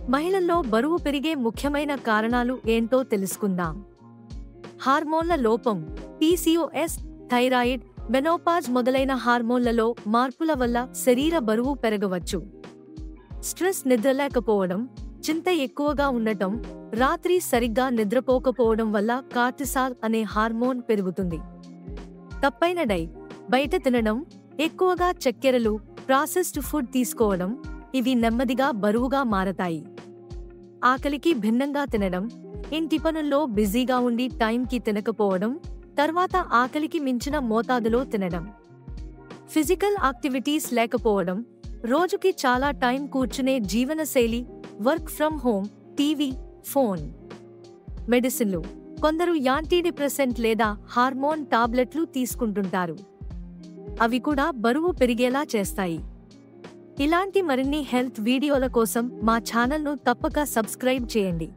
మహిళల్లో బరువు పెరిగే ముఖ్యమైన కారణాలు ఏంటో తెలుసుకుందాం. హార్మోన్ల లోపం, PCOS, థైరాయిడ్, మెనోపాజ్ మొదలైన హార్మోన్లలో మార్పుల వల్ల శరీర బరువు పెరగవచ్చు. స్ట్రెస్, నిద్రలేకపోవడం, చింత ఎక్కువగా ఉండటం, రాత్రి సరిగ్గా నిద్రపోకపోవడం వల్ల కార్టిసాల్ అనే హార్మోన్ పెరుగుతుంది. తప్పైన డైట్, బయట తినడం, ఎక్కువగా చక్కెరలు, ప్రాసెస్డ్ ఫుడ్ తీసుకోవడం ఇవి నెమ్మదిగా బరువుగా మారతాయి. ఆకలికి భిన్నంగా తినడం, ఇంటి పనుల్లో బిజీగా ఉండి టైంకి తినకపోవడం, తర్వాత ఆకలికి మించిన మోతాదులో తినడం. ఫిజికల్ యాక్టివిటీస్ లేకపోవడం, రోజుకి చాలా టైం కూర్చునే జీవనశైలి, work from home, TV, phone. మెడిసిన్లు, కొందరు యాంటీడిప్రెసెంట్ లేదా హార్మోన్ టాబ్లెట్లు తీసుకుంటుంటారు. అవి కూడా బరువు పెరిగేలా చేస్తాయి. ఇలాంటి మరిన్ని హెల్త్ వీడియోల కోసం మా ఛానల్ను తప్పక సబ్స్క్రైబ్ చేయండి.